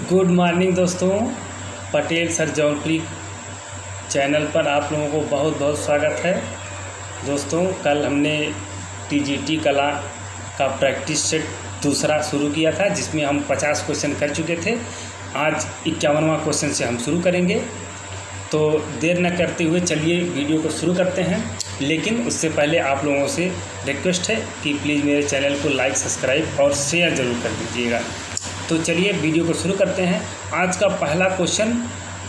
Good morning दोस्तों। Patel sir Jaunpuri channel पर आप लोगों को बहुत बहुत स्वागत है। दोस्तों, कल हमने टीजीटी कला का प्रैक्टिस सेट दूसरा शुरू किया था, जिसमें हम 50 क्वेश्चन कर चुके थे। आज 51वां क्वेश्चन से हम शुरू करेंगे। तो देर न करते हुए चलिए वीडियो को शुरू करते हैं। लेकिन उससे पहले आप लोगों से रिक्वेस्ट है कि प्लीज़ मेरे चैनल को लाइक, सब्सक्राइब और शेयर ज़रूर कर दीजिएगा। तो चलिए वीडियो को शुरू करते हैं। आज का पहला क्वेश्चन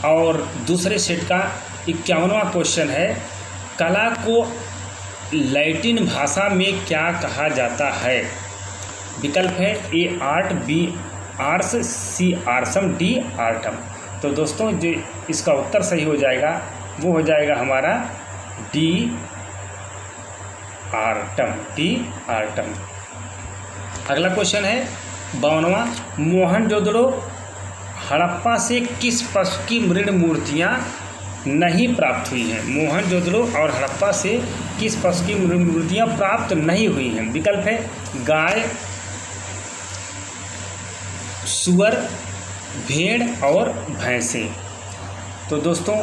और दूसरे सेट का 51वां क्वेश्चन है, कला को लैटिन भाषा में क्या कहा जाता है? विकल्प है ए आर्ट, बी आर्ट्स, सी आर्सम, डी आर्टम। तो दोस्तों, जो इसका उत्तर सही हो जाएगा वो हो जाएगा हमारा डी आर्टम, डी आर्टम। अगला क्वेश्चन है 52वां, मोहनजोदड़ो हड़प्पा से किस पशु की मृण मूर्तियाँ नहीं प्राप्त हुई हैं? मोहनजोदड़ो और हड़प्पा से किस पशु की मृण मूर्तियाँ प्राप्त नहीं हुई हैं? विकल्प है गाय, सुअर, भेड़ और भैंसें। तो दोस्तों,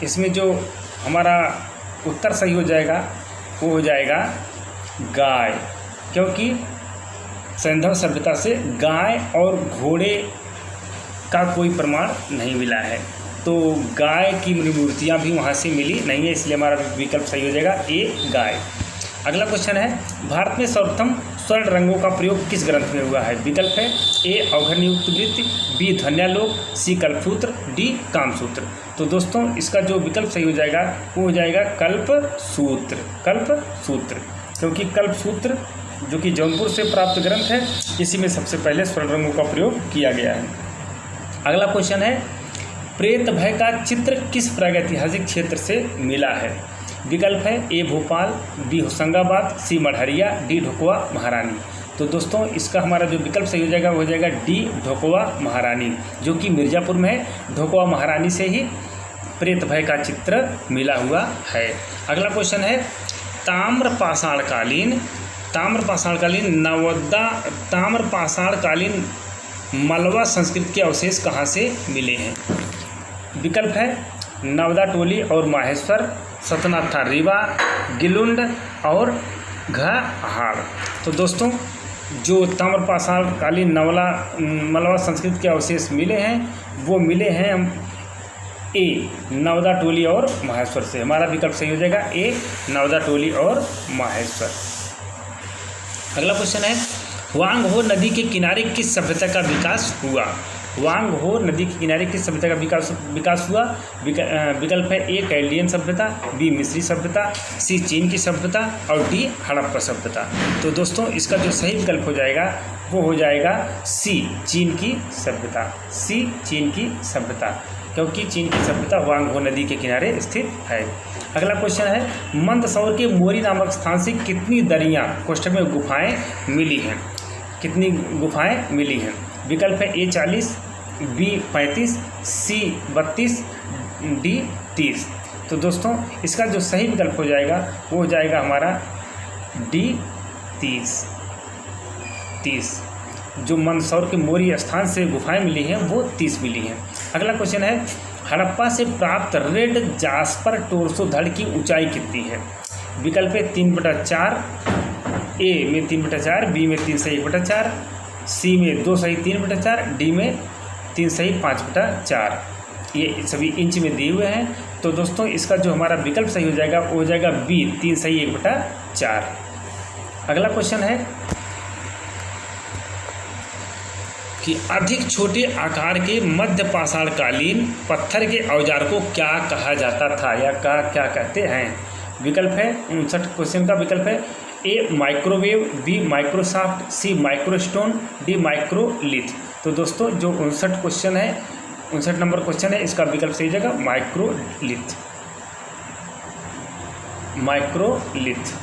इसमें जो हमारा उत्तर सही हो जाएगा वो हो जाएगा गाय, क्योंकि सैंधव सभ्यता से गाय और घोड़े का कोई प्रमाण नहीं मिला है। तो गाय की मूर्तियाँ भी वहाँ से मिली नहीं है, इसलिए हमारा विकल्प सही हो जाएगा ए गाय। अगला क्वेश्चन है, भारत में सर्वप्रथम स्वर्ण रंगों का प्रयोग किस ग्रंथ में हुआ है? विकल्प है ए अवघनियुक्त वृत्ति, बी ध्वन्यालोक, सी कल्पसूत्र, डी कामसूत्र। तो दोस्तों, इसका जो विकल्प सही हो जाएगा वो हो जाएगा कल्पसूत्र, कल्पसूत्र, क्योंकि कल्पसूत्र जो कि जौनपुर से प्राप्त ग्रंथ है, इसी में सबसे पहले स्वर्ण रंगों का प्रयोग किया गया है। अगला क्वेश्चन है, प्रेत भय का चित्र किस प्रागैतिहासिक क्षेत्र से मिला है? विकल्प है ए भोपाल, बी होशंगाबाद, सी मढ़रिया, डी ढोकवा महारानी। तो दोस्तों, इसका हमारा जो विकल्प सही हो जाएगा वो हो जाएगा डी ढोकवा महारानी, जो कि मिर्ज़ापुर में है। ढोकवा महारानी से ही प्रेत भय का चित्र मिला हुआ है। अगला क्वेश्चन है, ताम्रपाषाणकालीन मलवा संस्कृति के अवशेष कहाँ से मिले हैं? विकल्प है नवदा टोली और माहेश्वर, सतनाथा रीवा, गिलुंड और घहाड़। तो दोस्तों, जो ताम्रपाषाणकालीन मलवा संस्कृति के अवशेष मिले हैं वो मिले हैं ए नवदा टोली और माहेश्वर से। हमारा विकल्प सही हो जाएगा ए नवदा टोली और माहेश्वर। अगला क्वेश्चन है, वांग हो नदी के किनारे किस सभ्यता का विकास हुआ? वांग हो नदी के किनारे किस सभ्यता का विकास हुआ? विकल्प है ए कैल्डियन सभ्यता, बी मिस्री सभ्यता, सी चीन की सभ्यता और डी हड़प्पा सभ्यता। तो दोस्तों, इसका जो सही विकल्प हो जाएगा वो हो जाएगा सी चीन की सभ्यता, सी चीन की सभ्यता, क्योंकि चीन की सभ्यता वांग हो नदी के किनारे स्थित है। अगला क्वेश्चन है, मंदसौर के मोरी नामक स्थान से कितनी दरियाँ कोष्ठक में गुफाएं मिली हैं? कितनी गुफाएं मिली हैं? विकल्प है ए 40, बी 35, सी 32, डी 30। तो दोस्तों, इसका जो सही विकल्प हो जाएगा वो हो जाएगा हमारा डी 30। जो मंदसौर के मोरी स्थान से गुफाएं मिली हैं वो 30 मिली हैं। अगला क्वेश्चन है, हड़प्पा से प्राप्त रेड जास्पर टोरसो धड़ की ऊंचाई कितनी है? विकल्प है 3/4, ए में 3/4, बी में 3 सही 1/4, सी में 2 सही 3/4, डी में 3 सही 5/4। ये सभी इंच में दिए हुए हैं। तो दोस्तों, इसका जो हमारा विकल्प सही हो जाएगा वो हो जाएगा बी 3 सही 1/4। अगला क्वेश्चन है कि अधिक छोटे आकार के मध्य पाषाणकालीन पत्थर के औजार को क्या कहा जाता था या क्या कहते हैं? विकल्प है 59 क्वेश्चन का विकल्प है ए माइक्रोवेव, बी माइक्रोसॉफ्ट, सी माइक्रोस्टोन, डी माइक्रोलिथ। तो दोस्तों, जो 59 क्वेश्चन है, 59 नंबर क्वेश्चन है, इसका विकल्प सही जाएगा माइक्रोलिथ, माइक्रोलिथ,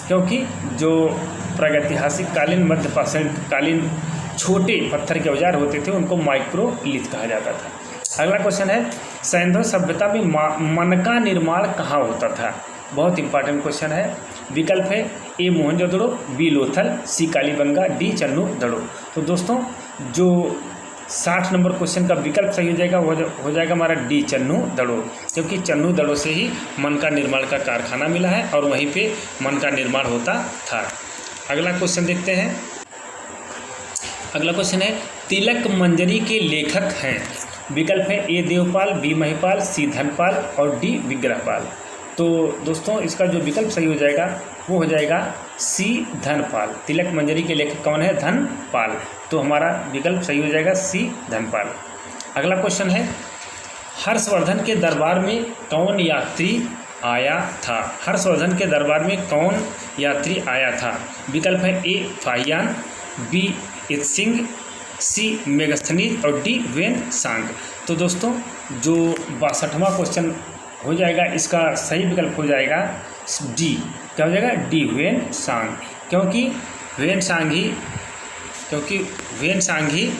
क्योंकि जो प्रागैतिहासिक कालीन मध्य पाषाणकालीन छोटे पत्थर के औजार होते थे उनको माइक्रोलिथ कहा जाता था। अगला क्वेश्चन है, सैंधव सभ्यता में मन का निर्माण कहाँ होता था? बहुत इंपॉर्टेंट क्वेश्चन है। विकल्प है ए मोहनजोदड़ो, बी लोथल, सी कालीबंगा, डी चन्नू दड़ो। तो दोस्तों, जो 60 नंबर क्वेश्चन का विकल्प सही हो जाएगा, हो जाएगा हमारा डी चन्नू दड़ो, क्योंकि चन्नू दड़ो से ही मन का निर्माण का कारखाना मिला है और वहीं पे मन का निर्माण होता था। अगला क्वेश्चन देखते हैं। अगला क्वेश्चन है तिलक मंजरी के लेखक हैं। विकल्प है ए देवपाल, बी महिपाल, सी धनपाल और डी विग्रहपाल। तो दोस्तों इसका जो विकल्प सही हो जाएगा वो हो जाएगा सी धनपाल। तिलक मंजरी के लेखक कौन है? धनपाल। तो हमारा विकल्प सही हो जाएगा सी धनपाल। अगला क्वेश्चन है हर्षवर्धन के दरबार में कौन यात्री आया था? हर्षवर्धन के दरबार में कौन यात्री आया था? विकल्प है ए फाहियान, बी इत्सिंग, सी मेगस्थनीज और डी वेन सांग। तो दोस्तों जो 62वां क्वेश्चन हो जाएगा इसका सही विकल्प हो जाएगा डी। क्या हो जाएगा? डी वेन सांग, क्योंकि वेन सांग ही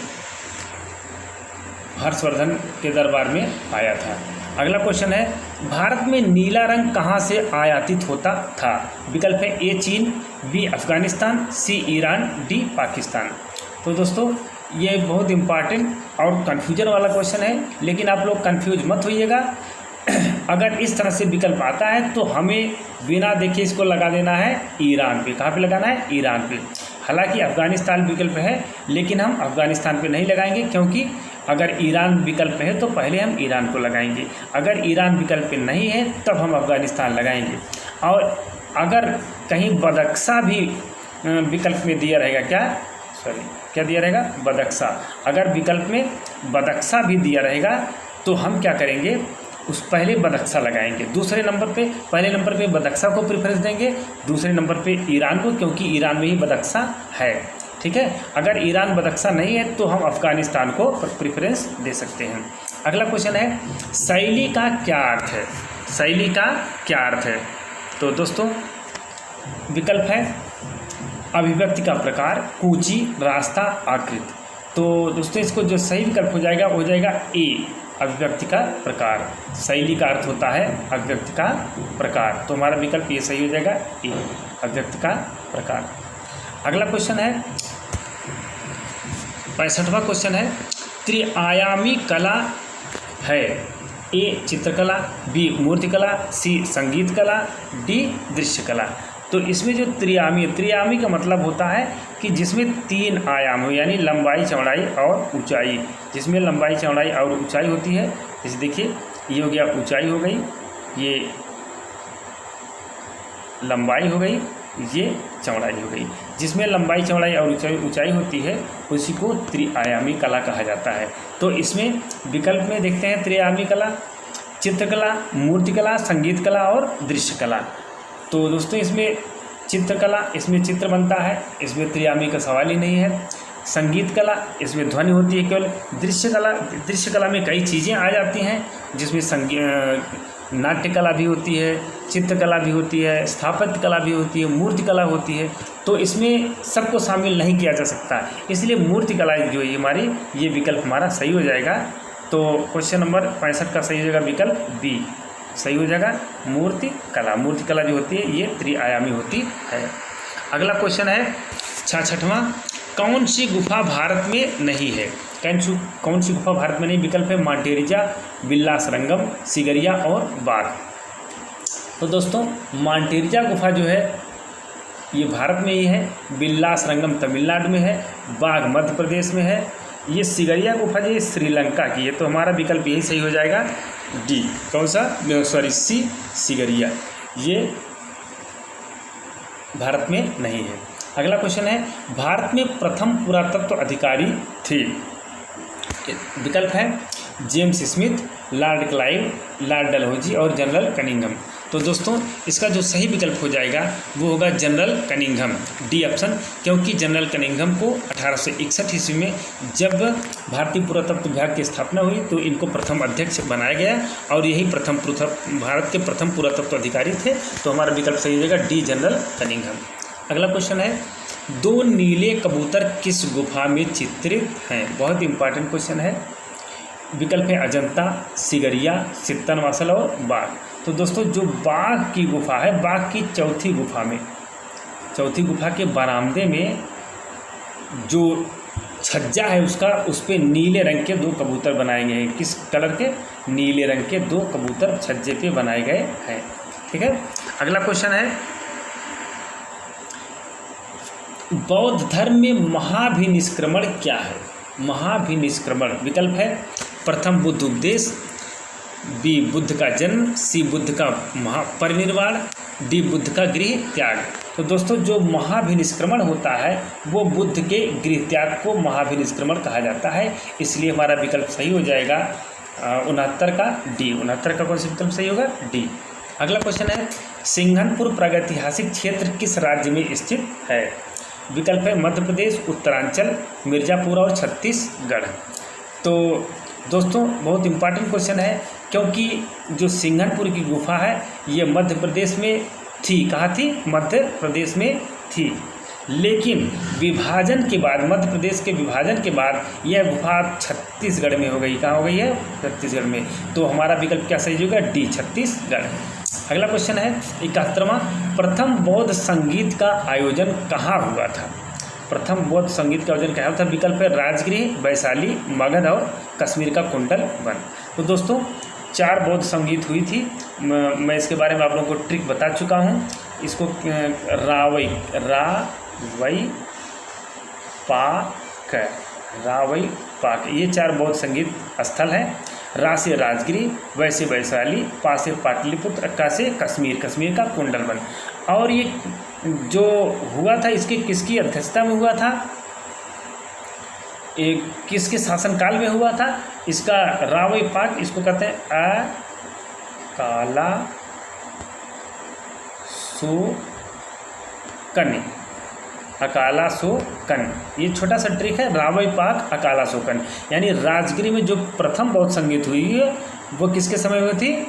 हर्षवर्धन के दरबार में आया था। अगला क्वेश्चन है भारत में नीला रंग कहाँ से आयातित होता था? विकल्प है ए चीन, बी अफगानिस्तान, सी ईरान, डी पाकिस्तान। तो दोस्तों ये बहुत इम्पॉर्टेंट और कन्फ्यूजन वाला क्वेश्चन है, लेकिन आप लोग कन्फ्यूज मत होइएगा। अगर इस तरह से विकल्प आता है तो हमें बिना देखे इसको लगा देना है ईरान पे। कहाँ पे लगाना है? ईरान पे। हालांकि अफगानिस्तान विकल्प है, लेकिन हम अफगानिस्तान पे नहीं लगाएंगे, क्योंकि अगर ईरान विकल्प है तो पहले हम ईरान को लगाएंगे। अगर ईरान विकल्प पे नहीं है तब हम अफगानिस्तान लगाएंगे। और अगर कहीं बदख्शा भी विकल्प में दिया रहेगा, क्या दिया रहेगा? बदख्शा। अगर विकल्प में बदख्शा भी दिया रहेगा तो हम क्या करेंगे? उस पहले बदख्शा लगाएंगे। दूसरे नंबर पे, पहले नंबर पे बदख्शा को प्रेफरेंस देंगे, दूसरे नंबर पे ईरान को, क्योंकि ईरान में ही बदख्शा है। ठीक है। अगर ईरान बदख्शा नहीं है तो हम अफगानिस्तान को प्रेफरेंस दे सकते हैं। अगला क्वेश्चन है शैली का क्या अर्थ है? शैली का क्या अर्थ है? तो दोस्तों विकल्प है अभिव्यक्ति का प्रकार, कूची, रास्ता, आकृति। तो दोस्तों इसको जो सही विकल्प हो जाएगा वो हो जाएगा ए अभिव्यक्ति का प्रकार। शैली का अर्थ होता है अभिव्यक्ति का प्रकार। तो हमारा विकल्प ये सही हो जाएगा ए अभिव्यक्ति का प्रकार। अगला क्वेश्चन है 65वां क्वेश्चन है त्रिआयामी कला है ए चित्रकला, बी मूर्तिकला, सी संगीत कला, डी दृश्य कला। तो इसमें जो त्रिआयामी का मतलब होता है कि जिसमें 3 आयाम हो, यानी लंबाई, चौड़ाई और ऊंचाई। जिसमें लंबाई, चौड़ाई और ऊंचाई होती है। जैसे देखिए ये हो गया ऊंचाई हो गई, ये लंबाई हो गई, ये चौड़ाई हो गई। जिसमें लंबाई, चौड़ाई और ऊंचाई होती है उसी को त्रिआयामी कला कहा जाता है। तो इसमें विकल्प में देखते हैं त्रिआयामी कला, चित्रकला, मूर्तिकला, संगीत कला और दृश्य कला। तो दोस्तों इसमें चित्रकला, इसमें चित्र बनता है, इसमें त्रिआयामी का सवाल ही नहीं है। संगीत कला, इसमें ध्वनि होती है केवल। दृश्य कला में कई चीज़ें आ जाती हैं, जिसमें नाट्य कला भी होती है, चित्रकला भी होती है, स्थापत्य कला भी होती है, मूर्ति कला होती है। तो इसमें सबको शामिल नहीं किया जा सकता, इसलिए मूर्ति कला जो है हमारी, ये विकल्प हमारा सही हो जाएगा। तो क्वेश्चन नंबर 65 का सही हो जाएगा विकल्प बी, सही हो जाएगा मूर्ति कला। मूर्ति कला जो होती है ये त्रिआयामी होती है। अगला क्वेश्चन है 66वां कौन सी गुफा भारत में नहीं है? कौन सी गुफा भारत में नहीं? विकल्प है मांटेरिजा, विलासरंगम, सिगरिया और बाघ। तो दोस्तों मांटेरिजा गुफा जो है ये भारत में ही है, विलासरंगम तमिलनाडु में है, बाघ मध्य प्रदेश में है, ये सिगरिया गुफा जो है श्रीलंका की है। तो हमारा विकल्प यही सही हो जाएगा डी। कौन सा? सी सिगरिया, ये भारत में नहीं है। अगला क्वेश्चन है भारत में प्रथम पुरातत्व अधिकारी थे? विकल्प है James Smith, Lord Clive, Lord Dalhousie और जनरल कनिंघम। तो दोस्तों इसका जो सही विकल्प हो जाएगा वो होगा जनरल कनिंघम, डी ऑप्शन। क्योंकि जनरल कनिंघम को 1861 ईस्वी में जब भारतीय पुरातत्व विभाग की स्थापना हुई तो इनको प्रथम अध्यक्ष बनाया गया और यही भारत के प्रथम पुरातत्व अधिकारी थे। तो हमारा विकल्प सही हो जाएगा डी जनरल कनिंघम। अगला क्वेश्चन है 2 नीले कबूतर किस गुफा में चित्रित हैं? बहुत इंपॉर्टेंट क्वेश्चन है। विकल्प है अजंता, सिगरिया, सित्तनवासल और बाघ। तो दोस्तों जो बाघ की गुफा है, बाघ की चौथी गुफा के बरामदे में जो छज्जा है उसका, उस पर नीले रंग के 2 कबूतर बनाए गए हैं। किस कलर के? नीले रंग के 2 कबूतर छज्जे पे बनाए गए हैं। ठीक है, अगला क्वेश्चन है, बौद्ध धर्म में महाभिनिष्क्रमण क्या है? महाभिनिष्क्रमण विकल्प है, प्रथम बुद्ध उपदेश, बी बुद्ध का जन्म, सी बुद्ध का महापरिनिर्वाण, डी बुद्ध का गृह त्याग। तो दोस्तों जो महाभिनिष्क्रमण होता है वो बुद्ध के गृह त्याग को महाभिनिष्क्रमण कहा जाता है, इसलिए हमारा विकल्प सही हो जाएगा 69 का डी। 69 का कौन सा विकल्प सही होगा? डी। अगला क्वेश्चन है, सिंघनपुर प्रागैतिहासिक क्षेत्र किस राज्य में स्थित है? विकल्प है मध्य प्रदेश, उत्तरांचल, मिर्ज़ापुर और छत्तीसगढ़। तो दोस्तों बहुत इम्पॉर्टेंट क्वेश्चन है, क्योंकि जो सिंघनपुर की गुफा है ये मध्य प्रदेश में थी। कहाँ थी? मध्य प्रदेश में थी, लेकिन विभाजन के बाद, मध्य प्रदेश के विभाजन के बाद यह गुफा छत्तीसगढ़ में हो गई। कहाँ हो गई है? छत्तीसगढ़ में। तो हमारा विकल्प क्या सही होगा? डी, छत्तीसगढ़। अगला क्वेश्चन है 71वां, प्रथम बौद्ध संगीत का आयोजन कहाँ हुआ था? प्रथम बौद्ध संगीत का आयोजन कहाँ हुआ था? विकल्प है राजगृह, वैशाली, मगध और कश्मीर का कुंडल वन। तो दोस्तों 4 बौद्ध संगीत हुई थी। मैं इसके बारे में आप लोगों को ट्रिक बता चुका हूँ। इसको रावई पाक ये 4 बौद्ध संगीत स्थल हैं। रा से राजगिरी, वैसे वैशाली, पा से पाटलिपुत्र, का से कश्मीर, कश्मीर का कुंडल वन। और ये जो हुआ था इसके किसकी अध्यक्षता में हुआ था? एक किसके शासनकाल में हुआ था? इसका रावई पाक, इसको कहते हैं अकाला सोकन। अकाला सोकन, ये छोटा सा ट्रिक है। रावई पाक, अकाला सोकन, यानी राजगिरी में जो प्रथम बौद्ध संगीत हुई है वो किसके समय में थी?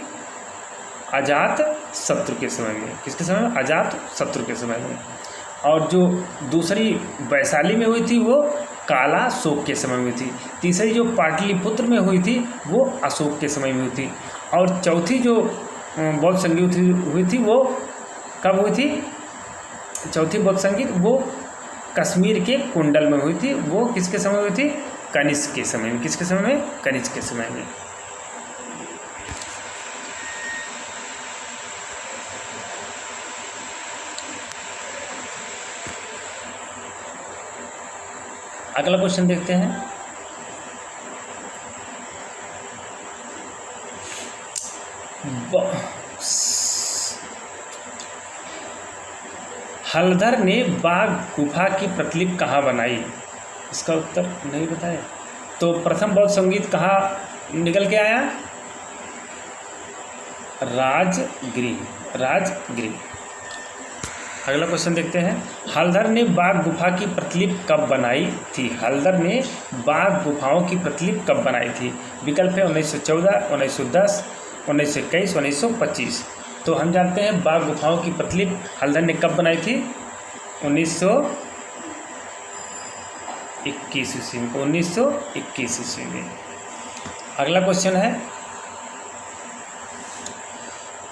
अजात शत्रु के समय में। किसके समय में? अजात शत्रु के समय में। और जो दूसरी वैशाली में हुई थी वो काला शोक के समय में थी। तीसरी जो पाटलिपुत्र में हुई थी वो अशोक के समय में हुई थी। और चौथी जो बौद्ध संगीत हुई थी वो कब हुई थी? चौथी बौद्ध संगीत वो कश्मीर के कुंडल में हुई थी। वो किसके समय हुई थी? कनिष्क के समय में। किसके समय में? कनिष्क के समय में। अगला क्वेश्चन देखते हैं, हलधर ने बाघ गुफा की प्रतिलिपि कहाँ बनाई? इसका उत्तर नहीं बताया। तो प्रथम बौद्ध संगीत कहाँ निकल के आया? राजगृह। अगला क्वेश्चन देखते हैं, हलधर ने बाघ गुफा की प्रतिलिपि कब बनाई थी? हलधर ने बाघ गुफाओं की प्रतिलिपि कब बनाई थी? विकल्प है 1914, 1910, 1921, 1925। तो हम जानते हैं बाघ गुफाओं की प्रतिलिपि हलधर ने कब बनाई थी? 1921 ईस्वी में। 1921 ईस्वी में। अगला क्वेश्चन है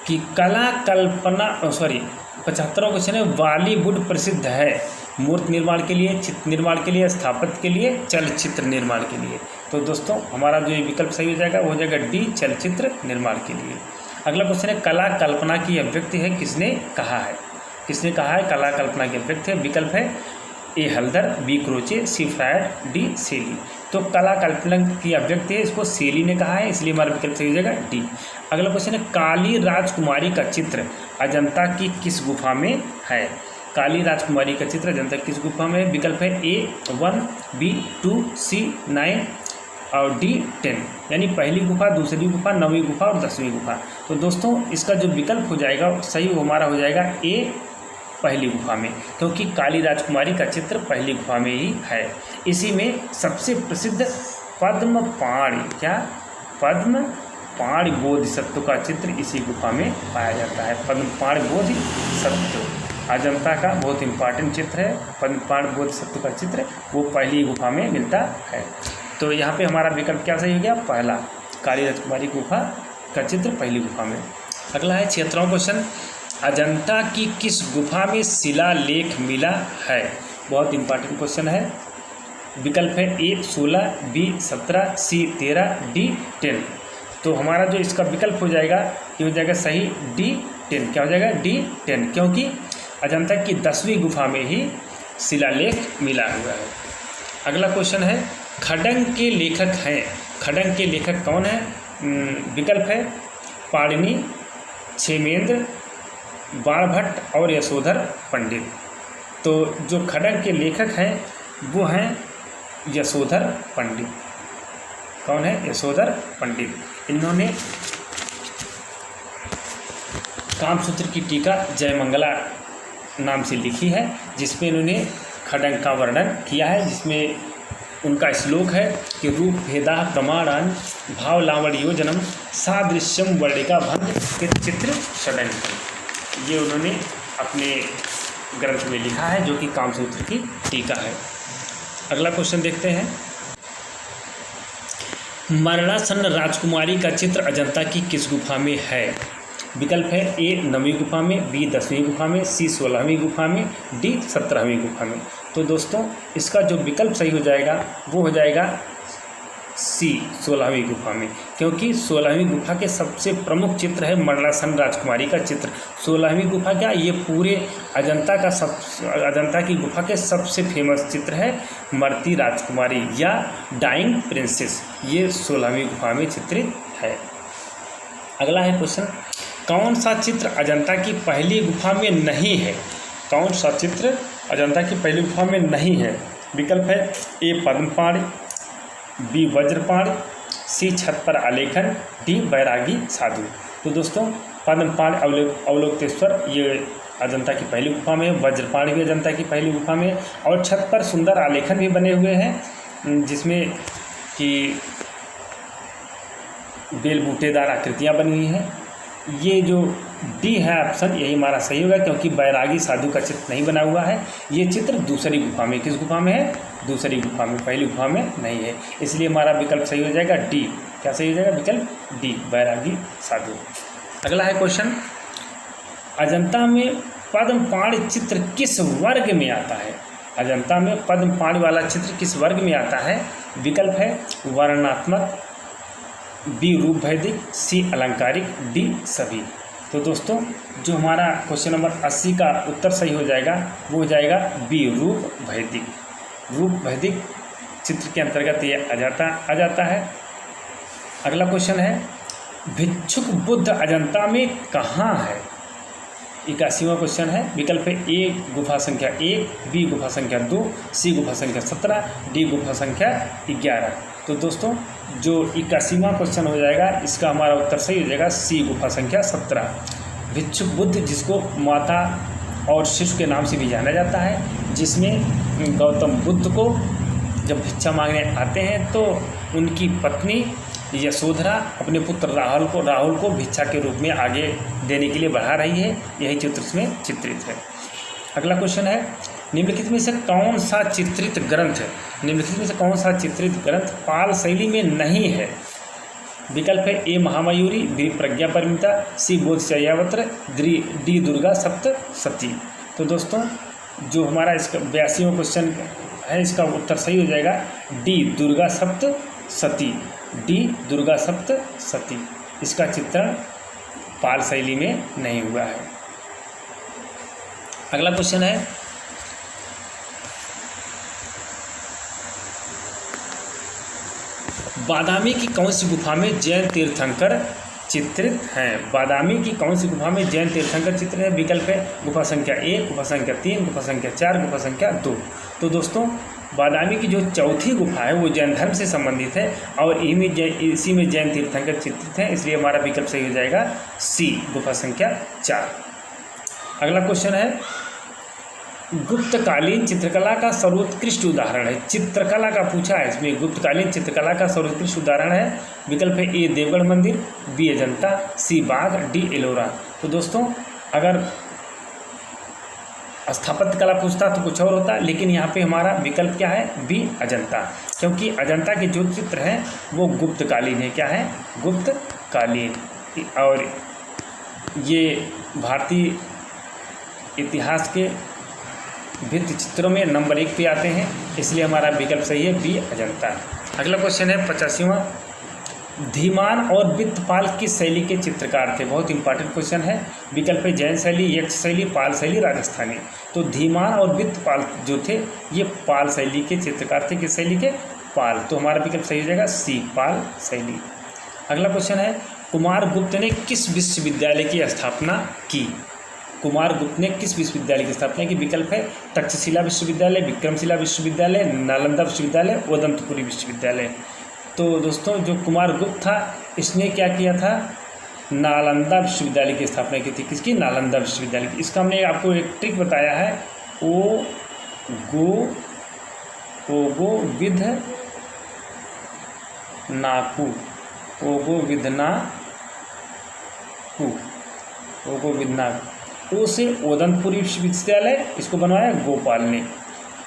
कि कला कल्पना 75वां क्वेश्चन है, बॉलीवुड प्रसिद्ध है मूर्ति निर्माण के लिए, चित्र निर्माण के लिए, स्थापत्य के लिए, चलचित्र निर्माण के लिए। तो दोस्तों हमारा जो ये विकल्प सही हो जाएगा वो हो जाएगा डी, चलचित्र निर्माण के लिए। अगला क्वेश्चन है, कला कल्पना की अभिव्यक्ति है किसने कहा है? किसने कहा है कला कल्पना की अभिव्यक्ति है? विकल्प है ए हलधर, बी क्रोचे, सी फ्रायड, डी सेली। तो कला कल्पना की अभिव्यक्ति है, इसको सेली ने कहा है, इसलिए हमारा विकल्प सही हो जाएगा डी। अगला क्वेश्चन है, काली राजकुमारी का चित्र अजंता की किस गुफा में है? काली राजकुमारी का चित्र अजंता किस गुफा में है? विकल्प है A1, B2, C9 और D10, यानी पहली गुफा, दूसरी गुफा, 9वीं गुफा और 10वीं गुफा। तो दोस्तों इसका जो विकल्प हो जाएगा सही वो हमारा हो जाएगा ए, पहली गुफा में, क्योंकि काली राजकुमारी का चित्र पहली गुफा में ही है। इसी में सबसे प्रसिद्ध पद्मपाणि, क्या पद्मपाणि बोधिसत्व का चित्र इसी गुफा में पाया जाता है। पद्मपाणि बोधिसत्व अजंता का बहुत इंपॉर्टेंट चित्र है। पद्मपाणि बोधिसत्व का चित्र वो पहली गुफा में मिलता है। तो यहाँ पे हमारा विकल्प क्या सही हो गया? पहला, काली राजकुमारी गुफा का चित्र पहली गुफा में। अगला है 76वां क्वेश्चन, अजंता की किस गुफा में शिलालेख मिला है? बहुत इंपॉर्टेंट क्वेश्चन है। विकल्प है ए 16, बी 17, सी 13, डी 10। तो हमारा जो इसका विकल्प हो जाएगा ये हो जाएगा सही डी 10। क्या हो जाएगा? डी 10, क्योंकि अजंता की 10वीं गुफा में ही शिलालेख मिला हुआ है। अगला क्वेश्चन है खड्ग के लेखक हैं। खड्ग के लेखक कौन है? विकल्प है पाणिनि, क्षेमेंद्र, बाणभट्ट और यशोधर पंडित। तो जो खड्ग के लेखक हैं वो हैं यशोधर पंडित। कौन है? यशोधर पंडित। इन्होंने कामसूत्र की टीका जयमंगला नाम से लिखी है, जिसमें इन्होंने खड्ग का वर्णन किया है, जिसमें उनका श्लोक है कि रूप भेदा प्रमाणान भाव लावण्योजनम सादृश्यम वर्णिका भंग चित्र षडन। ये उन्होंने अपने ग्रंथ में लिखा है, जो कि कामसूत्र की टीका है। अगला क्वेश्चन देखते हैं। मरणासन्न राजकुमारी का चित्र अजंता की किस गुफा में है? विकल्प है ए 9वीं गुफा में, बी 10वीं गुफा में, सी 16वीं गुफा में, डी 17वीं गुफा में। तो दोस्तों इसका जो विकल्प सही हो जाएगा वो हो जाएगा सी 16वीं गुफा में, क्योंकि 16वीं गुफा के सबसे प्रमुख चित्र है मरणासन्न राजकुमारी का चित्र। 16वीं गुफा क्या, ये पूरे अजंता की गुफा के सबसे फेमस चित्र है मरती राजकुमारी या डाइंग प्रिंसेस। ये 16वीं गुफा में चित्रित है। अगला है क्वेश्चन, कौन सा चित्र अजंता की पहली गुफा में नहीं है? कौन सा चित्र अजंता की पहली गुफा में नहीं है? विकल्प है ए पद्मपाणि, बी वज्रपाणि, सी छत पर आलेखन, डी बैरागी साधु। तो दोस्तों पद्मपाणि अवलोकतेश्वर ये अजंता की पहली गुफा में, वज्रपाणि भी अजंता की पहली गुफा में, और छत पर सुंदर आलेखन भी बने हुए हैं, जिसमें कि बेल बूटेदार आकृतियाँ बनी हुई हैं। ये जो डी है ऑप्शन, यही हमारा सही होगा, क्योंकि बैरागी साधु का चित्र नहीं बना हुआ है। ये चित्र दूसरी गुफा में, किस गुफा में है? दूसरी गुफा में, पहली गुफा में नहीं है। इसलिए हमारा विकल्प सही हो जाएगा डी। क्या सही हो जाएगा? विकल्प डी, बैरागी साधु। अगला है क्वेश्चन, अजंता में पद्मपाणि चित्र किस वर्ग में आता है? अजंता में पद्मपाणि वाला चित्र किस वर्ग में आता है? विकल्प है वर्णनात्मक, बी रूप वैदिक, सी अलंकारिक, डी सभी। तो दोस्तों जो हमारा क्वेश्चन नंबर 80 का उत्तर सही हो जाएगा वो हो जाएगा बी रूप वैदिक। रूप वैदिक चित्र के अंतर्गत ये आ जाता है। अगला क्वेश्चन है, भिक्षुक बुद्ध अजंता में कहाँ है? 81वां क्वेश्चन है। विकल्प है ए गुफा संख्या 1, बी गुफा संख्या 2, सी गुफा संख्या 17, डी गुफा संख्या 11। तो दोस्तों जो 81वां क्वेश्चन हो जाएगा इसका हमारा उत्तर सही हो जाएगा सी गुफा संख्या 17। भिक्षुक बुद्ध, जिसको माता और शिशु के नाम से भी जाना जाता है, जिसमें गौतम बुद्ध को जब भिक्षा मांगने आते हैं तो उनकी पत्नी यशोधरा अपने पुत्र राहुल को भिक्षा के रूप में आगे देने के लिए बढ़ा रही है। यही चित्र इसमें चित्रित है। अगला क्वेश्चन है, निम्नलिखित में से कौन सा चित्रित ग्रंथ पाल शैली में नहीं है? विकल्प है ए महामयूरी, बी प्रज्ञा परिमिता, सी बोधचर्यावत्र, डी दुर्गा सप्तशती। तो दोस्तों जो हमारा इसका 82वां क्वेश्चन है इसका उत्तर सही हो जाएगा डी दुर्गा सप्तशती। डी दुर्गा सप्तशती, इसका चित्रण पाल शैली में नहीं हुआ है। अगला क्वेश्चन है, बादामी की कौन सी गुफा में जैन तीर्थंकर चित्रित हैं? बादामी की कौन सी गुफा में जैन तीर्थंकर चित्रित है? विकल्प है गुफा संख्या 1, गुफा संख्या 3, गुफा संख्या 4, गुफा संख्या 2। तो दोस्तों बादामी की जो चौथी गुफा है वो जैन धर्म से संबंधित है और इसी में जैन तीर्थंकर चित्रित हैं, इसलिए हमारा विकल्प सही हो जाएगा सी गुफा संख्या 4। अगला क्वेश्चन है, गुप्तकालीन चित्रकला का सर्वोत्कृष्ट उदाहरण है। चित्रकला का पूछा है इसमें, गुप्तकालीन चित्रकला का सर्वोत्कृष्ट उदाहरण है। विकल्प है ए देवगढ़ मंदिर, बी अजंता, सी बाघ, डी एलोरा। तो दोस्तों अगर स्थापत्य कला पूछता तो कुछ और होता, लेकिन यहाँ पे हमारा विकल्प क्या है? बी अजंता, क्योंकि अजंता के जो चित्र हैं वो गुप्तकालीन है। क्या है? गुप्तकालीन। और ये भारतीय इतिहास के भित्ति चित्रों में नंबर 1 पे आते हैं, इसलिए हमारा विकल्प सही है बी अजंता। अगला क्वेश्चन है 85वां, धीमान और वित्तपाल किस शैली के चित्रकार थे? बहुत इंपॉर्टेंट क्वेश्चन है। विकल्प है जैन शैली, यक्ष शैली, पाल शैली, राजस्थानी। तो धीमान और वित्तपाल जो थे ये पाल शैली के चित्रकार थे। किस शैली के? पाल। तो हमारा विकल्प सही हो जाएगा सी, पाल शैली। अगला क्वेश्चन है कुमारगुप्त ने किस विश्वविद्यालय की स्थापना की? कुमारगुप्त ने किस विश्वविद्यालय की स्थापना की? विकल्प है तक्षशिला विश्वविद्यालय, विक्रमशिला विश्वविद्यालय, नालंदा विश्वविद्यालय, उदंतपुरी विश्वविद्यालय। तो दोस्तों जो कुमारगुप्त था इसने क्या किया था? नालंदा विश्वविद्यालय की स्थापना की थी। किसकी? नालंदा विश्वविद्यालय की। इसका हमने आपको एक ट्रिक बताया है, ओगो विध नाकू, ओगो विधनाकू। ओ से उदंतपुरी विश्वविद्यालय, इसको बनवाया गोपाल ने।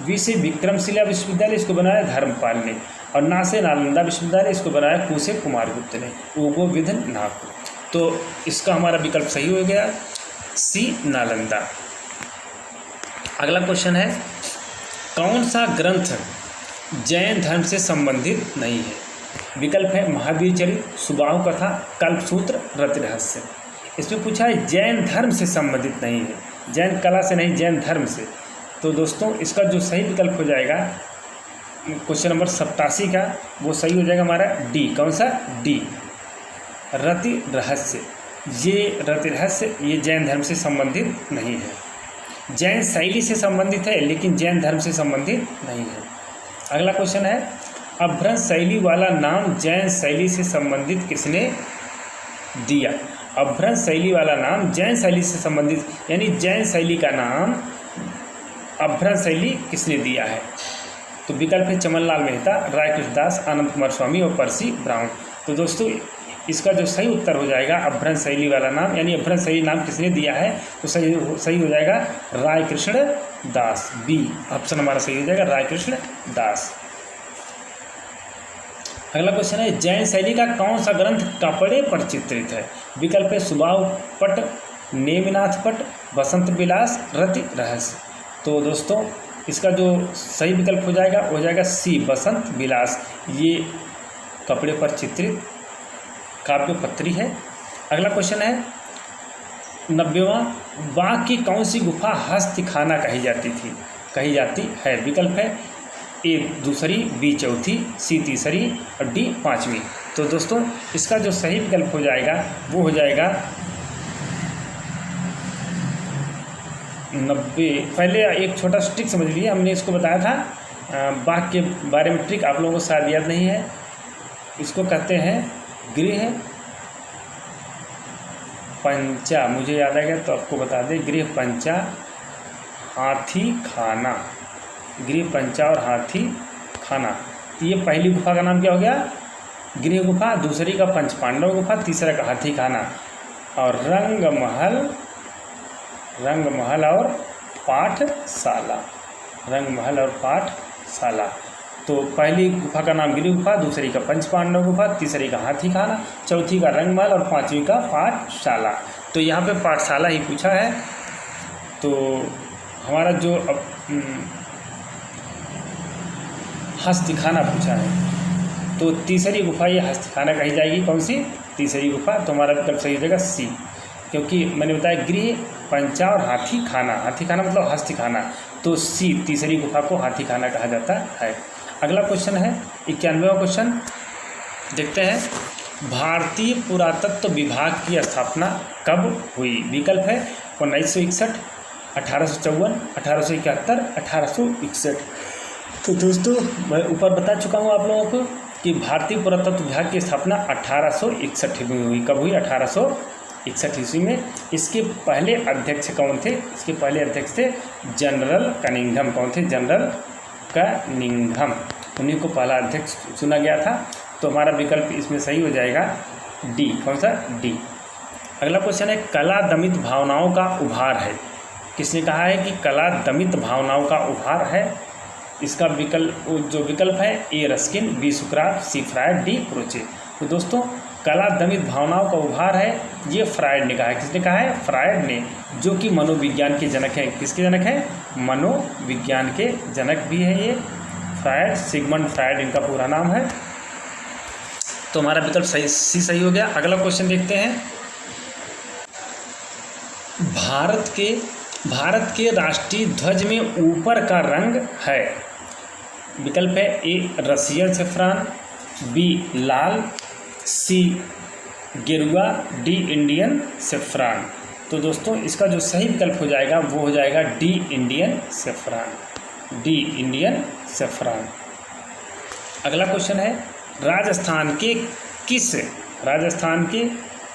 वी से विक्रमशिला विश्वविद्यालय, इसको बनाया धर्मपाल ने। और ना से नालंदा विश्वविद्यालय, इसको बनाया कु से कुमारगुप्त ने। ओगो विध नाकू। तो इसका हमारा विकल्प सही हो गया सी, नालंदा। अगला क्वेश्चन है कौन सा ग्रंथ जैन धर्म से संबंधित नहीं है? विकल्प है महावीर चरित, सुबाहु कथा, कल्पसूत्र, रति रहस्य। इसमें पूछा है जैन धर्म से संबंधित नहीं है, जैन कला से नहीं, जैन धर्म से। तो दोस्तों इसका जो सही विकल्प हो जाएगा क्वेश्चन नंबर 87 का, वो सही हो जाएगा हमारा डी। कौन सा? डी, रति रहस्य। ये रति रहस्य ये जैन धर्म से संबंधित नहीं है। जैन शैली से संबंधित है लेकिन जैन धर्म से संबंधित नहीं है। अगला क्वेश्चन है अभ्रंश शैली वाला नाम जैन शैली से संबंधित किसने दिया? अभ्रंश शैली वाला नाम जैन शैली से संबंधित, यानी जैन शैली का नाम अभ्रंश शैली किसने दिया है? तो विकल्प है चमनलाल मेहता, राय कृष्णदास, आनंद कुमार स्वामी और परसी ब्राउन। तो दोस्तों इसका जो सही उत्तर हो जाएगा अभ्रंश शैली वाला नाम, यानी अभ्रंश शैली नाम किसने दिया है? तो सही हो जाएगा राय कृष्ण दास, बी ऑप्शन हमारा सही हो जाएगा राय कृष्ण दास। अगला क्वेश्चन है जैन शैली का कौन सा ग्रंथ कपड़े पर चित्रित है? विकल्प है सुबाहु पट, नेमिनाथ पट, बसंत विलास, रति रहस्य। तो दोस्तों इसका जो सही विकल्प हो जाएगा सी, बसंत विलास। ये कपड़े पर चित्रित काव्य पत्री है। अगला क्वेश्चन है 90वां, बाघ की कौन सी गुफा हस्तिखाना कही जाती है? विकल्प है ए दूसरी, बी चौथी, सी तीसरी और डी पाँचवीं। तो दोस्तों इसका जो सही विकल्प हो जाएगा वो हो जाएगा 90। पहले एक छोटा सा ट्रिक समझ लीजिए, हमने इसको बताया था बाघ के बारे में ट्रिक, आप लोगों को शायद याद नहीं है। इसको कहते हैं गृह पंचा, मुझे याद आ गया तो आपको बता दें, गृह पंचा हाथी खाना, गृह पंचा और हाथी खाना। ये पहली गुफा का नाम क्या हो गया? गृह गुफा, दूसरी का पंच पांडव गुफा, तीसरा का हाथी खाना और रंगमहल और पाठशाला, रंगमहल और पाठशाला। तो पहली गुफा का नाम गृह गुफा, दूसरी का पंच पांडव गुफा, तीसरी का हाथी खाना, चौथी का रंगमहल और पांचवी का पाठशाला। तो यहाँ पे पाठशाला ही पूछा है। तो हमारा जो हस्तिखाना पूछा है, तो तीसरी गुफा ये हस्तिखाना कही जाएगी। कौन सी? तीसरी गुफा। तो हमारा विकल्प सही हो जाएगा सी, क्योंकि मैंने बताया गृह पंचा और हाथी खाना, हाथी खाना मतलब हस्तिखाना, तो सी तीसरी गुफा को हाथी खाना कहा जाता है। अगला क्वेश्चन है 91वां क्वेश्चन, देखते हैं भारतीय पुरातत्व विभाग की स्थापना कब हुई? विकल्प है 1961, 1854, 1871, 1861। तो दोस्तों मैं ऊपर बता चुका हूँ आप लोगों को कि भारतीय पुरातत्व विभाग की स्थापना 1861 में हुई। कब हुई? 1861 ईस्वी में। इसके पहले अध्यक्ष कौन थे? इसके पहले अध्यक्ष थे जनरल कनिंघम। कौन थे? जनरल कनिंघम, उन्हीं को पहला अध्यक्ष चुना गया था। तो हमारा विकल्प इसमें सही हो जाएगा डी। कौन सा? डी। अगला क्वेश्चन है कला दमित भावनाओं का उभार है। किसने कहा है कि कला दमित भावनाओं का उभार है? इसका विकल्प है ए रस्किन, बी सुकरात, सी फ्रायड, डी क्रोचे। तो दोस्तों कला दमित भावनाओं का उभार है, ये फ्रायड ने कहा है। किसने कहा है? फ्रायड ने, जो कि मनोविज्ञान के जनक हैं। किसके जनक हैं? मनोविज्ञान के जनक भी है ये फ्रायड, सिगमंड फ्रायड इनका पूरा नाम है। तो हमारा विकल्प सही हो गया। अगला क्वेश्चन देखते हैं। भारत के राष्ट्रीय ध्वज में ऊपर का रंग है। विकल्प है ए रसियन सेफ्रॉन, बी लाल, सी गेरुआ, डी इंडियन सेफ्रॉन। तो दोस्तों इसका जो सही विकल्प हो जाएगा वो हो जाएगा D Indian saffron, D Indian saffron. अगला क्वेश्चन है राजस्थान के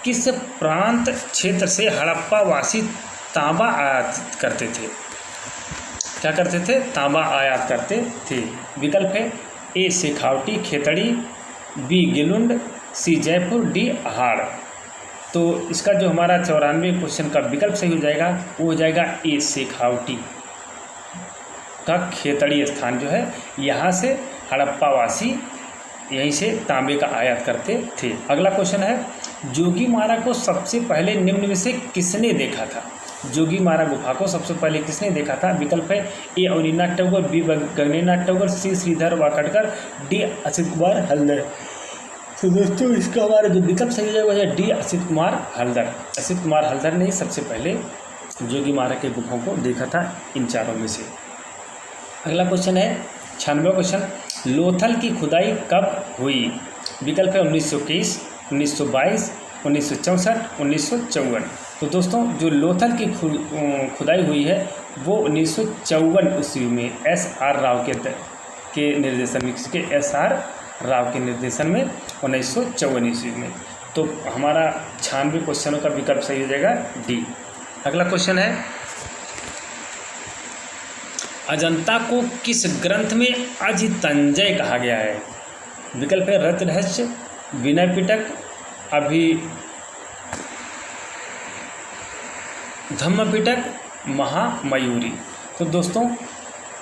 किस प्रांत क्षेत्र से हड़प्पा वासी तांबा आयात करते थे? क्या करते थे? तांबा आयात करते थे। विकल्प है ए शेखावटी खेतड़ी, बी गिलुंड, सी जयपुर, डी हाड़। तो इसका जो हमारा 94 क्वेश्चन का विकल्प सही हो जाएगा वो हो जाएगा ए शेखावटी का खेतड़ी स्थान जो है, यहाँ से हड़प्पा वासी यहीं से तांबे का आयात करते थे। अगला क्वेश्चन है जोगीमारा को सबसे पहले निम्न में से किसने देखा था? जोगीमारा गुफा को सबसे पहले किसने देखा था? विकल्प है ए अवनीनाथ टैगोर, बी गगनेनाथ टैगोर, सी श्रीधर वाकड़कर, डी असित कुमार हल्दर। तो दोस्तों इसका हमारा जो विकल्प सही हो जाएगा डी असित कुमार हल्दर। असित कुमार हल्दर ने सबसे पहले जोगीमारा के गुफाओं को देखा था इन चारों में से। अगला क्वेश्चन है 96वां क्वेश्चन, लोथल की खुदाई कब हुई? विकल्प है 1921, 1922, 1964, 1954। तो दोस्तों जो लोथल की खुदाई हुई है वो 1954 ईस्वी में S.R. राव के निर्देशन में, किसके? S.R. राव के निर्देशन में 1954 ईस्वी में। तो हमारा 96 क्वेश्चनों का विकल्प सही हो जाएगा डी। अगला क्वेश्चन है अजंता को किस ग्रंथ में अजितंजय कहा गया है? विकल्प है रत्न रहस्य, विनय पिटक, धम्म पिटक, महामयूरी। तो दोस्तों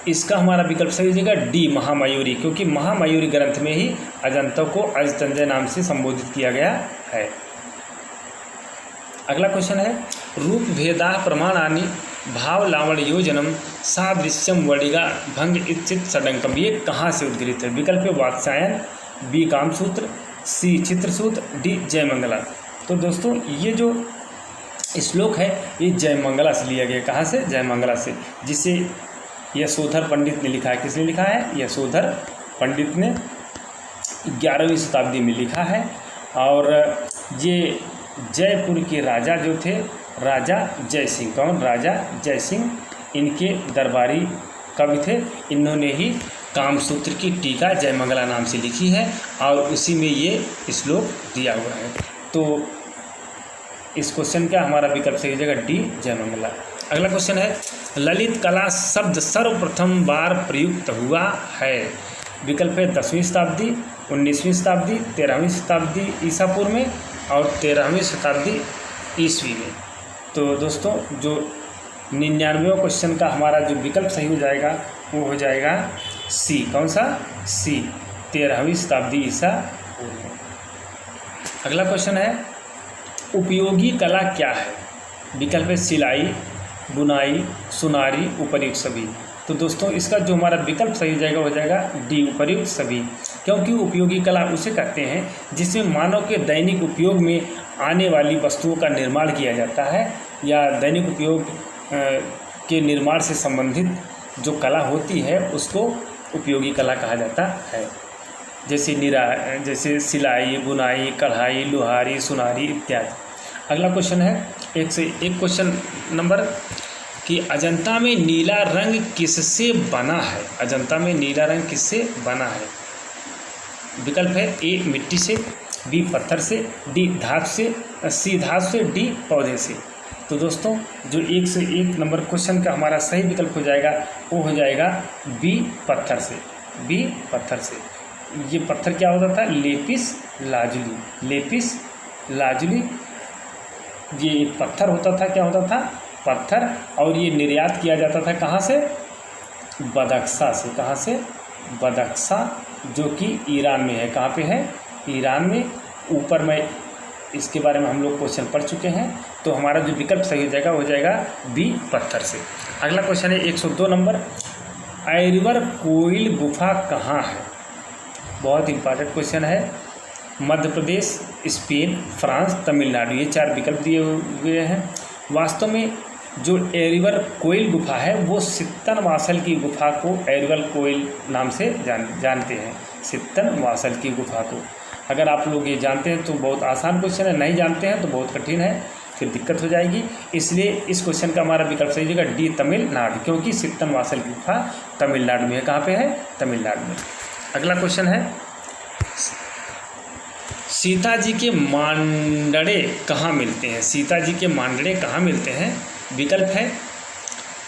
इसका हमारा विकल्प सही हो जाएगा डी महामयूरी, क्योंकि महामयूरी ग्रंथ में ही अजंता को अजितंजय नाम से संबोधित किया गया है। अगला क्वेश्चन है रूप भेदा प्रमाणानि भाव लावण्य योजनम सादृश्यम वडिगा भंग इच्छित षडंकम। ये कहाँ से उद्गृत है? विकल्प है वात्सायन, बी कामसूत्र, सी चित्रसूत्र, डी जयमंगला। तो दोस्तों ये जो श्लोक है ये जयमंगला से लिया गया। कहाँ से? जयमंगला से, जिसे यशोधर पंडित ने लिखा है। किसने लिखा है? यशोधर पंडित ने 11वीं शताब्दी में लिखा है। और ये जयपुर के राजा जो थे, राजा जय सिंह, कौन? राजा जय सिंह, इनके दरबारी कवि थे। इन्होंने ही कामसूत्र की टीका जयमंगला नाम से लिखी है और उसी में ये श्लोक दिया हुआ है। तो इस क्वेश्चन का हमारा विकल्प सही हो जाएगा डी जयमंगला। अगला क्वेश्चन है ललित कला शब्द सर्वप्रथम बार प्रयुक्त हुआ है। विकल्प है 10वीं शताब्दी, 19वीं शताब्दी, 13वीं शताब्दी ईसा पूर्व में और 13वीं शताब्दी ईस्वी में। तो दोस्तों जो 99वां क्वेश्चन का हमारा जो विकल्प सही हो जाएगा वो हो जाएगा सी। कौन सा? सी, 13वीं शताब्दी ईसा पूर्व में। अगला क्वेश्चन है उपयोगी कला क्या है? विकल्प है सिलाई, बुनाई, सुनारी, उपर्युक्त सभी। तो दोस्तों इसका जो हमारा विकल्प सही हो जाएगा डी उपर्युक्त सभी, क्योंकि उपयोगी कला उसे कहते हैं जिसमें मानव के दैनिक उपयोग में आने वाली वस्तुओं का निर्माण किया जाता है या दैनिक उपयोग के निर्माण से संबंधित जो कला होती है उसको उपयोगी कला कहा जाता है। जैसे सिलाई, बुनाई, कढ़ाई, लोहारी, सुनारी इत्यादि। अगला क्वेश्चन है 101 क्वेश्चन नंबर कि अजंता में नीला रंग किससे बना है? अजंता में नीला रंग किससे बना है? विकल्प है ए मिट्टी से, बी पत्थर से, डी धातु से, सी धातु से, डी पौधे से। तो दोस्तों जो 101 नंबर क्वेश्चन का हमारा सही विकल्प हो जाएगा वो हो जाएगा बी पत्थर से, बी पत्थर से। ये पत्थर क्या होता था? लेपिस लाजुली, लेपिस लाजुली ये एक पत्थर होता था। क्या होता था? पत्थर। और ये निर्यात किया जाता था कहाँ से? बदख्शा से। कहाँ से? बदख्शा, जो कि ईरान में है। कहाँ पे है? ईरान में। ऊपर में इसके बारे में हम लोग क्वेश्चन पढ़ चुके हैं। तो हमारा जो विकल्प सही हो जाएगा वो हो जाएगा बी, पत्थर से। अगला क्वेश्चन है 102 नंबर, आइरिवर कोइल गुफा कहाँ है? बहुत इंपॉर्टेंट क्वेश्चन है। मध्य प्रदेश, स्पेन, फ्रांस, तमिलनाडु, ये 4 विकल्प दिए हुए हैं। वास्तव में जो एरिवर कोइल गुफा है वो सित्तनवासल की गुफा को एरिवर कोइल नाम से जानते हैं, सित्तनवासल की गुफा को। अगर आप लोग ये जानते हैं तो बहुत आसान क्वेश्चन है, नहीं जानते हैं तो बहुत कठिन है, फिर दिक्कत हो जाएगी। इसलिए इस क्वेश्चन का हमारा विकल्प सही होगा डी, तमिलनाडु, क्योंकि सित्तनवासल की गुफा तमिलनाडु में है। कहाँ पे है? तमिलनाडु में। अगला क्वेश्चन है, सीता जी के मांडड़े कहाँ मिलते हैं? सीता जी के मांडड़े कहाँ मिलते हैं? विकल्प है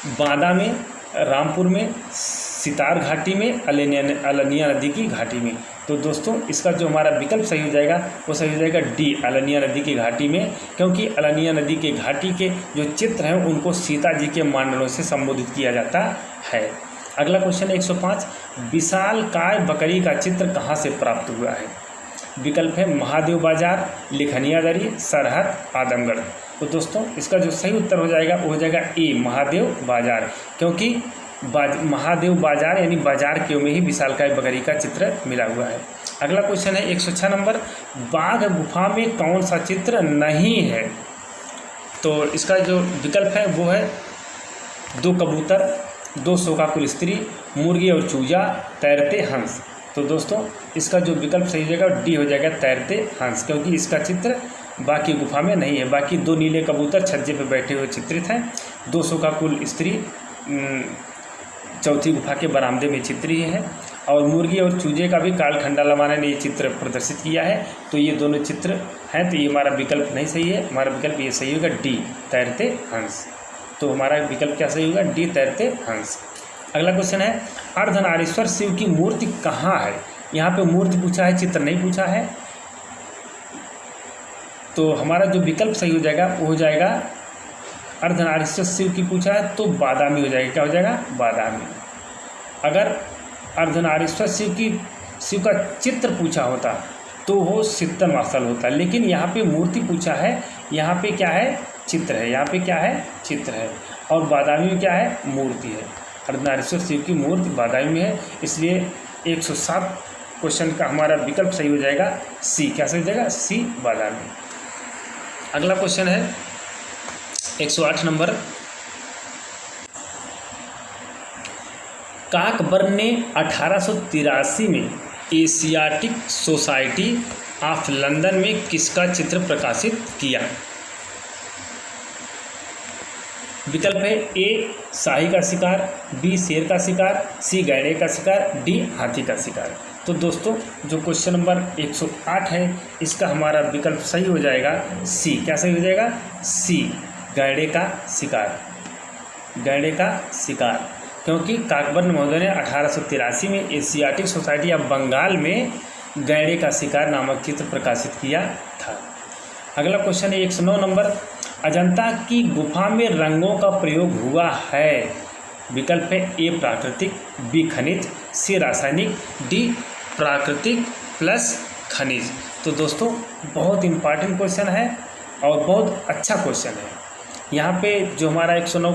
बांदा में, रामपुर में, सितार घाटी में, अलनिया नदी की घाटी में। तो दोस्तों इसका जो हमारा विकल्प सही हो जाएगा वो सही हो जाएगा डी, अलनिया नदी की घाटी में, क्योंकि अलनिया नदी के घाटी के जो चित्र हैं उनको सीता जी के मांडलों से संबोधित किया जाता है। अगला क्वेश्चन है 105, विशालकाय बकरी का चित्र कहाँ से प्राप्त हुआ है? विकल्प है महादेव बाजार, लिखनिया दरी, सरहद, आदमगढ़। तो दोस्तों इसका जो सही उत्तर हो जाएगा वो हो जाएगा ए, महादेव बाजार, क्योंकि महादेव बाजार यानी बाजार के में ही विशालकाय बकरी का चित्र मिला हुआ है। अगला क्वेश्चन है 106 नंबर, बाघ गुफा में कौन सा चित्र नहीं है? तो इसका जो विकल्प है वो है 2 कबूतर, 2 शोकाकुल स्त्री, मुर्गी और चूजा, तैरते हंस। तो दोस्तों इसका जो विकल्प सही हो जाएगा डी हो जाएगा, तैरते हंस, क्योंकि इसका चित्र बाकी गुफा में नहीं है। बाकी 2 नीले कबूतर छज्जे पर बैठे हुए चित्रित हैं, 2 शोकाकुल स्त्री चौथी गुफा के बरामदे में चित्री है, और मुर्गी और चूजे का भी कालखंडा लवाना ने ये चित्र प्रदर्शित किया है। तो ये दोनों चित्र हैं, तो ये हमारा विकल्प नहीं सही है। हमारा विकल्प ये सही होगा डी, तैरते हंस। तो हमारा विकल्प क्या सही होगा? डी, तैरते हंस। अगला क्वेश्चन है, अर्धनारीश्वर शिव की मूर्ति कहाँ है? यहाँ पे मूर्ति पूछा है, चित्र नहीं पूछा है। तो हमारा जो विकल्प सही हो जाएगा वो हो जाएगा, अर्धनारीश्वर शिव की पूछा है तो बादामी हो जाएगा। क्या हो जाएगा? बादामी। अगर अर्धनारीश्वर शिव का चित्र पूछा होता तो वो सित्तनवासल होता, लेकिन यहाँ पे मूर्ति पूछा है, यहाँ पे क्या है? चित्र है। यहाँ पे क्या है? चित्र है। और बादामी में क्या है? मूर्ति है। अर्धनारीश्वर शिव की मूर्ति बादामी में है, इसलिए 107 क्वेश्चन का हमारा विकल्प सही हो जाएगा सी। क्या सही हो जाएगा? सी, बादामी। अगला क्वेश्चन है 108 नंबर, काकबर्न ने 1883 में एशियाटिक सोसाइटी ऑफ लंदन में किसका चित्र प्रकाशित किया? विकल्प है ए, शाही का शिकार, बी, शेर का शिकार, सी, गैंडे का शिकार, डी, हाथी का शिकार। तो दोस्तों जो क्वेश्चन नंबर 108 है इसका हमारा विकल्प सही हो जाएगा सी। क्या सही हो जाएगा? सी, गैंडे का शिकार। गैंडे का शिकार, क्योंकि काकबर्न महोदय ने 1883 में एशियाटिक सोसाइटी ऑफ बंगाल में गैंडे का शिकार नामक चित्र प्रकाशित किया था। अगला क्वेश्चन है 109 नंबर, अजंता की गुफा में रंगों का प्रयोग हुआ है? विकल्प है ए, प्राकृतिक, बी, खनिज, सी, रासायनिक, डी, प्राकृतिक प्लस खनिज। तो दोस्तों बहुत इम्पॉर्टेंट क्वेश्चन है और बहुत अच्छा क्वेश्चन है। यहाँ पे जो हमारा 109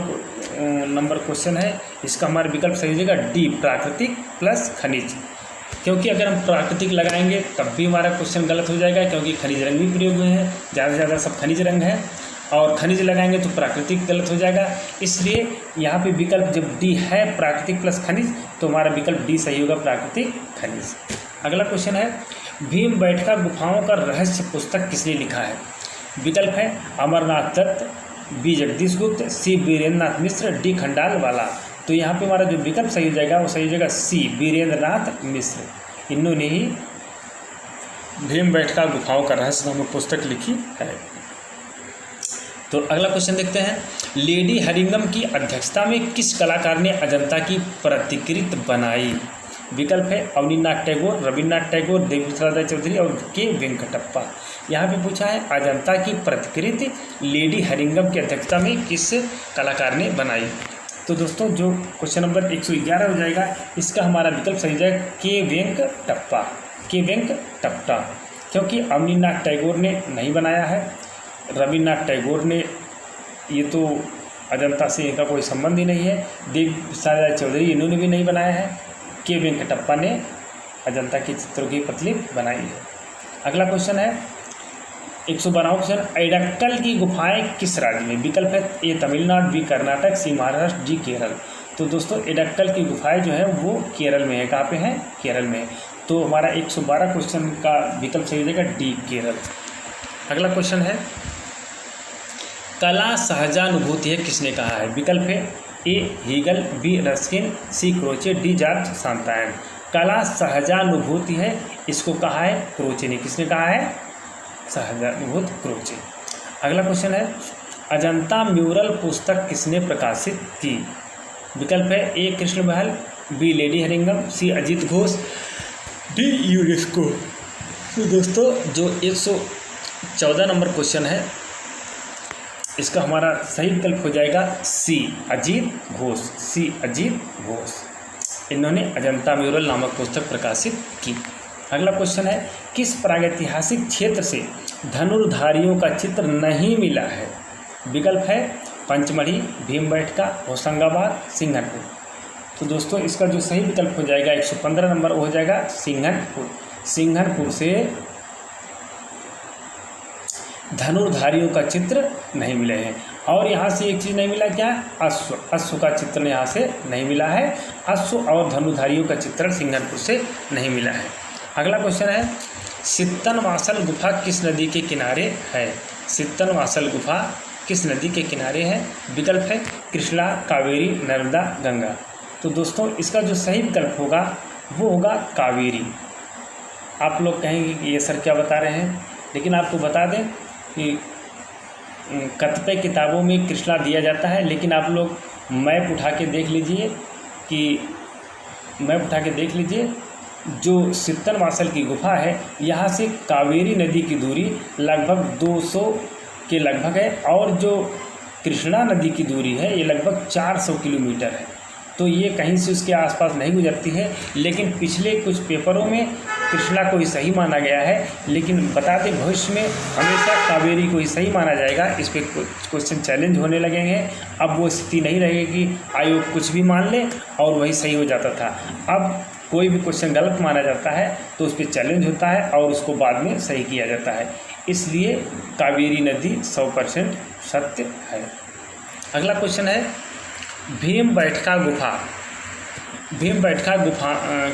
नंबर क्वेश्चन है इसका हमारा विकल्प सही हो जाएगा डी, प्राकृतिक प्लस खनिज, क्योंकि अगर हम प्राकृतिक लगाएंगे तब भी हमारा क्वेश्चन गलत हो जाएगा, क्योंकि खनिज रंग भी प्रयोग हुए हैं, ज़्यादा से ज़्यादा सब खनिज रंग है, और खनिज लगाएंगे तो प्राकृतिक गलत हो जाएगा। इसलिए यहाँ पे विकल्प जब डी है प्राकृतिक प्लस खनिज तो हमारा विकल्प डी सही होगा, प्राकृतिक खनिज। अगला क्वेश्चन है, भीमबेटका गुफाओं का रहस्य पुस्तक किसने लिखा है? विकल्प है अमरनाथ दत्त, बी, जगदीश गुप्त, सी, वीरेंद्र नाथ मिश्र, डी, खंडालवाला। तो यहाँ पे हमारा जो विकल्प सही हो जाएगा वो सही हो जाएगा सी, वीरेंद्र नाथ मिश्र। इन्होंने ही भीमबेटका गुफाओं का रहस्य नामक पुस्तक लिखी है। तो अगला क्वेश्चन देखते हैं, लेडी हरिंगम की अध्यक्षता में किस कलाकार ने अजंता की प्रतिकृति बनाई? विकल्प है अवनीनाथ टैगोर, रविन्द्रनाथ टैगोर, देवीप्रसाद चौधरी और के वेंकटप्पा। यहाँ पे पूछा है अजंता की प्रतिकृति लेडी हरिंगम की अध्यक्षता में किस कलाकार ने बनाई? तो दोस्तों जो क्वेश्चन नंबर 111 हो जाएगा इसका हमारा विकल्प सही हो जाएगा के वेंकटप्पा। के वेंकटप्पा। क्योंकि अवनीन्द्रनाथ टैगोर ने नहीं बनाया है, रविन्द्रनाथ टैगोर ने, ये तो अजंता से इनका कोई संबंध ही नहीं है। देव सारा चौधरी इन्होंने भी नहीं बनाया है। के वेंकटप्पा ने अजंता की चित्रों की प्रतिलिपि बनाई है। अगला क्वेश्चन है 112वां क्वेश्चन, एडक्कल की गुफाएं किस राज्य में? विकल्प है ए तमिलनाडु, बी कर्नाटक, सी महाराष्ट्र, डी केरल। तो दोस्तों एडक्कल की गुफाएं जो है वो केरल में है। कहाँ पे है? केरल में। तो हमारा 112 क्वेश्चन का विकल्प सही हो जाएगा डी केरल। अगला क्वेश्चन है कला सहजानुभूति है किसने कहा है? विकल्प है ए हीगल, बी रस्किन, सी क्रोचे, डी जॉर्ज सांतायन। कला सहजानुभूति है, इसको कहा है क्रोचे ने। किसने कहा है? सहजानुभूति क्रोचे। अगला क्वेश्चन है अजंता म्यूरल पुस्तक किसने प्रकाशित की? विकल्प है ए कृष्ण बहल, बी लेडी हरिंगम, सी अजीत घोष, डी यूनेस्को। तो दोस्तों जो 114 नंबर क्वेश्चन है इसका हमारा सही विकल्प हो जाएगा सी अजीत घोष। सी अजीत घोष, इन्होंने अजंता म्यूरल नामक पुस्तक प्रकाशित की। अगला क्वेश्चन है किस प्रागैतिहासिक क्षेत्र से धनुर्धारियों का चित्र नहीं मिला है? विकल्प है पंचमढ़ी, भीमबेटका, होशंगाबाद, सिंघनपुर। तो दोस्तों इसका जो सही विकल्प हो जाएगा 115 नंबर वो हो जाएगा सिंघनपुर। सिंघनपुर से धनुर्धारियों का चित्र नहीं मिले हैं। और यहाँ से एक चीज़ नहीं मिला, क्या? अश्व। अश्व का चित्र यहाँ से नहीं मिला है। अश्व और धनुर्धारियों का चित्र सिंघनपुर से नहीं मिला है। अगला क्वेश्चन है सित्तनवासल गुफा किस नदी के किनारे है? सित्तनवासल गुफा किस नदी के किनारे है? विकल्प है कृष्णा, कावेरी, नर्मदा, गंगा। तो दोस्तों इसका जो सही विकल्प होगा वो होगा कावेरी। आप लोग कहेंगे कि ये सर क्या बता रहे हैं, लेकिन आपको बता दें कि कतिपय किताबों में कृष्णा दिया जाता है, लेकिन आप लोग मैप उठा के देख लीजिए जो सित्तनवासल की गुफा है यहाँ से कावेरी नदी की दूरी लगभग 200 के लगभग है, और जो कृष्णा नदी की दूरी है ये लगभग 400 किलोमीटर है। तो ये कहीं से उसके आसपास नहीं गुजरती है, लेकिन पिछले कुछ पेपरों में कृष्णा को ही सही माना गया है। लेकिन बता दें भविष्य में हमेशा कावेरी को ही सही माना जाएगा। इस पर क्वेश्चन चैलेंज होने लगेंगे। अब वो स्थिति नहीं रहेगी कि आयोग कुछ भी मान ले और वही सही हो जाता था। अब कोई भी क्वेश्चन गलत माना जाता है तो उस पर चैलेंज होता है और उसको बाद में सही किया जाता है। इसलिए कावेरी नदी 100% सत्य है। अगला क्वेश्चन है भीमबेटका गुफा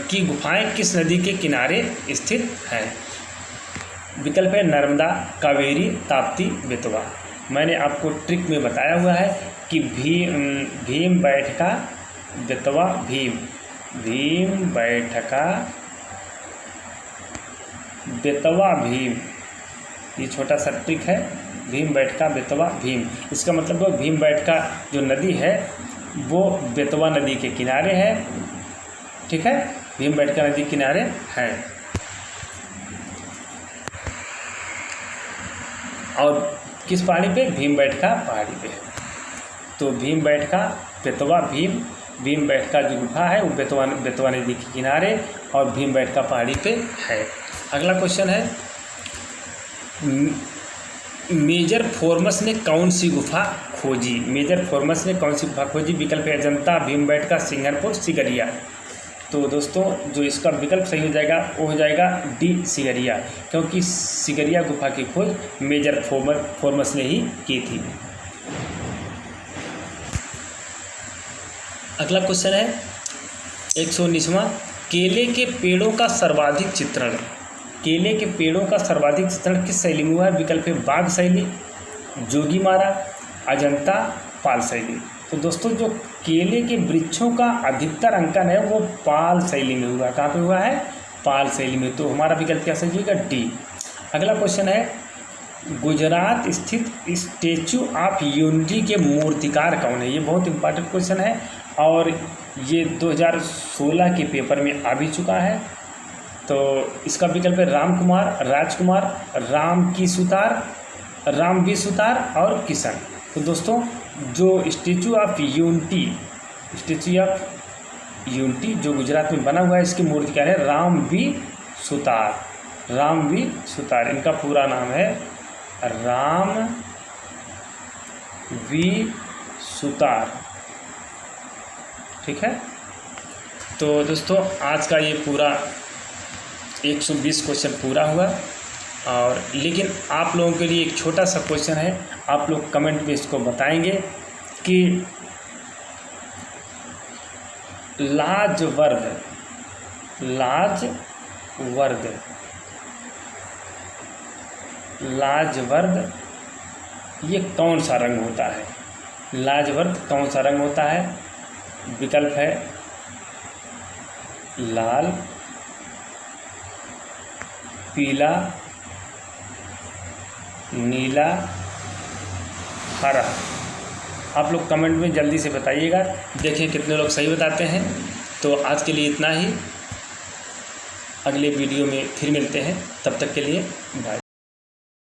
की गुफाएं किस नदी के किनारे स्थित हैं? विकल्प है नर्मदा, कावेरी, ताप्ती, बेतवा। मैंने आपको ट्रिक में बताया हुआ है कि भीमबेटका, बेतवा, भीमबेटका, बेतवा, भीम, ये छोटा सा ट्रिक है। भीमबेटका, बेतवा, भीम। इसका मतलब वो भीमबेटका जो नदी है वो बेतवा नदी के किनारे है। ठीक है, भीमबेटका नदी किनारे है। और किस पहाड़ी पे? भीमबेटका पहाड़ी पे है। तो भीमबेटका, बेतवा, भीमबेटका जो गुफा है वो बेतवा नदी के किनारे और भीमबेटका पहाड़ी पे है। अगला क्वेश्चन है मेजर फॉर्मस ने कौन सी गुफा खोजी? मेजर फॉर्मस ने कौन सी गुफा खोजी? विकल्प है अजंता, भीमबेटका, सिंघनपुर, सिगरिया। तो दोस्तों जो इसका विकल्प सही हो जाएगा वो हो जाएगा डी सिगरिया, क्योंकि सिगरिया गुफा की खोज मेजर फॉर्मस ने ही की थी। अगला क्वेश्चन है 119वां केले के पेड़ों का सर्वाधिक चित्रण। केले के पेड़ों का सर्वाधिक चित्रण किस शैली में हुआ है? विकल्प है बाघ शैली, जोगीमारा, अजंता, पाल शैली। तो दोस्तों जो केले के वृक्षों का अधिकतर अंकन है वो पाल शैली में हुआ। कहाँ पे हुआ है? पाल शैली में। तो हमारा विकल्प क्या सही होगा? डी। अगला क्वेश्चन है गुजरात स्थित स्टैचू ऑफ यूनिटी के मूर्तिकार कौन है? ये बहुत इंपॉर्टेंट क्वेश्चन है और ये 2016 के पेपर में आ भी चुका है। तो इसका विकल्प है रामकुमार, राजकुमार, रामवी सुतार और किशन। तो दोस्तों जो स्टैचू ऑफ यूनिटी जो गुजरात में बना हुआ है इसके मूर्तिकार है रामवी सुतार। रामवी सुतार, इनका पूरा नाम है रामवी सुतार। ठीक है, तो दोस्तों आज का ये पूरा 120 क्वेश्चन पूरा हुआ। और लेकिन आप लोगों के लिए एक छोटा सा क्वेश्चन है, आप लोग कमेंट में इसको बताएंगे कि लाजवर्द ये कौन सा रंग होता है? लाजवर्द कौन सा रंग होता है? विकल्प है लाल, पीला, नीला, हरा। आप लोग कमेंट में जल्दी से बताइएगा, देखें कितने लोग सही बताते हैं। तो आज के लिए इतना ही, अगले वीडियो में फिर मिलते हैं, तब तक के लिए बाय।